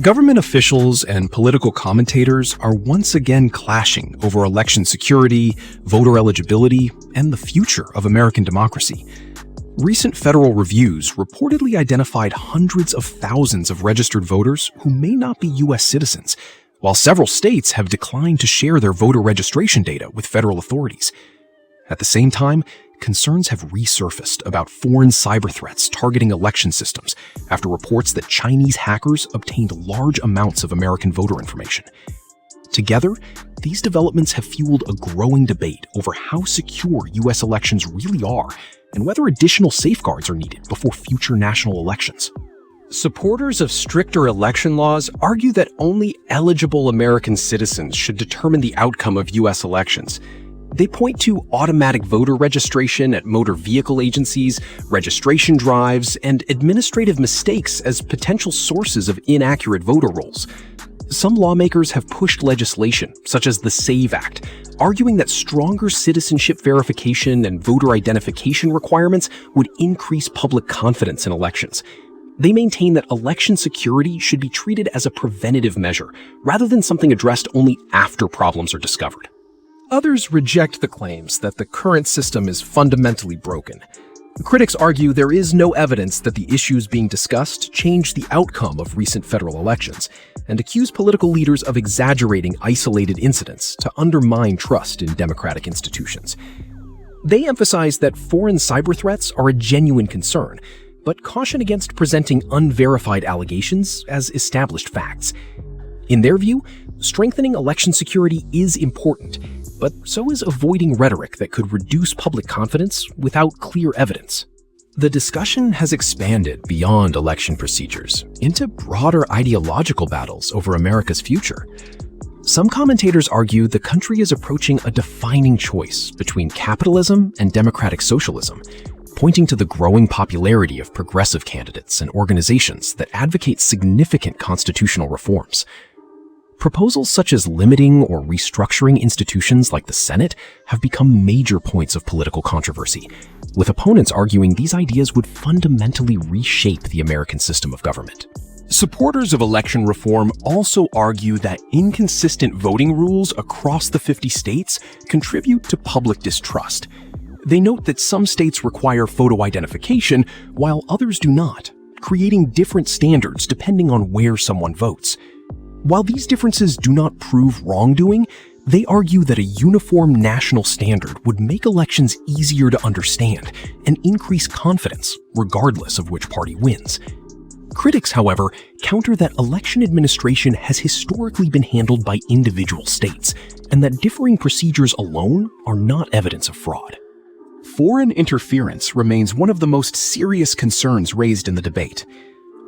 Government officials and political commentators are once again clashing over election security, voter eligibility, and the future of American democracy. Recent federal reviews reportedly identified hundreds of thousands of registered voters who may not be U.S. citizens, while several states have declined to share their voter registration data with federal authorities. At the same time, concerns have resurfaced about foreign cyber threats targeting election systems after reports that Chinese hackers obtained large amounts of American voter information. Together, these developments have fueled a growing debate over how secure U.S. elections really are and whether additional safeguards are needed before future national elections. Supporters of stricter election laws argue that only eligible American citizens should determine the outcome of U.S. elections. They point to automatic voter registration at motor vehicle agencies, registration drives, and administrative mistakes as potential sources of inaccurate voter rolls. Some lawmakers have pushed legislation, such as the SAVE Act, arguing that stronger citizenship verification and voter identification requirements would increase public confidence in elections. They maintain that election security should be treated as a preventative measure, rather than something addressed only after problems are discovered. Others reject the claims that the current system is fundamentally broken. Critics argue there is no evidence that the issues being discussed change the outcome of recent federal elections, and accuse political leaders of exaggerating isolated incidents to undermine trust in democratic institutions. They emphasize that foreign cyber threats are a genuine concern, but caution against presenting unverified allegations as established facts. In their view, strengthening election security is important, but so is avoiding rhetoric that could reduce public confidence without clear evidence. The discussion has expanded beyond election procedures into broader ideological battles over America's future. Some commentators argue the country is approaching a defining choice between capitalism and democratic socialism, pointing to the growing popularity of progressive candidates and organizations that advocate significant constitutional reforms. Proposals such as limiting or restructuring institutions like the Senate have become major points of political controversy, with opponents arguing these ideas would fundamentally reshape the American system of government. Supporters of election reform also argue that inconsistent voting rules across the 50 states contribute to public distrust. They note that some states require photo identification while others do not, creating different standards depending on where someone votes. While these differences do not prove wrongdoing, they argue that a uniform national standard would make elections easier to understand and increase confidence, regardless of which party wins. Critics, however, counter that election administration has historically been handled by individual states, and that differing procedures alone are not evidence of fraud. Foreign interference remains one of the most serious concerns raised in the debate.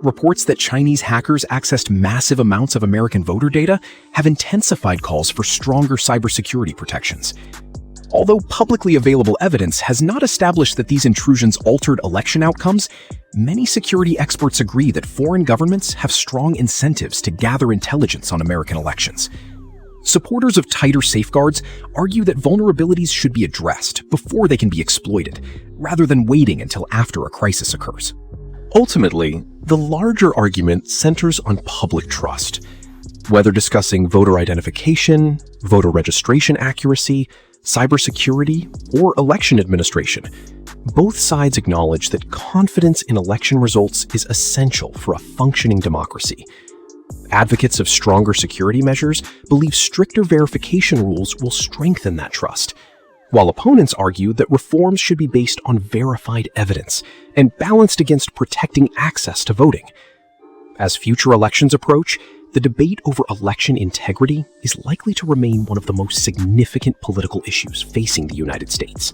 Reports that Chinese hackers accessed massive amounts of American voter data have intensified calls for stronger cybersecurity protections. Although publicly available evidence has not established that these intrusions altered election outcomes, many security experts agree that foreign governments have strong incentives to gather intelligence on American elections. Supporters of tighter safeguards argue that vulnerabilities should be addressed before they can be exploited, rather than waiting until after a crisis occurs. Ultimately, the larger argument centers on public trust. Whether discussing voter identification, voter registration accuracy, cybersecurity, or election administration, both sides acknowledge that confidence in election results is essential for a functioning democracy. Advocates of stronger security measures believe stricter verification rules will strengthen that trust, while opponents argue that reforms should be based on verified evidence and balanced against protecting access to voting. As future elections approach, the debate over election integrity is likely to remain one of the most significant political issues facing the United States.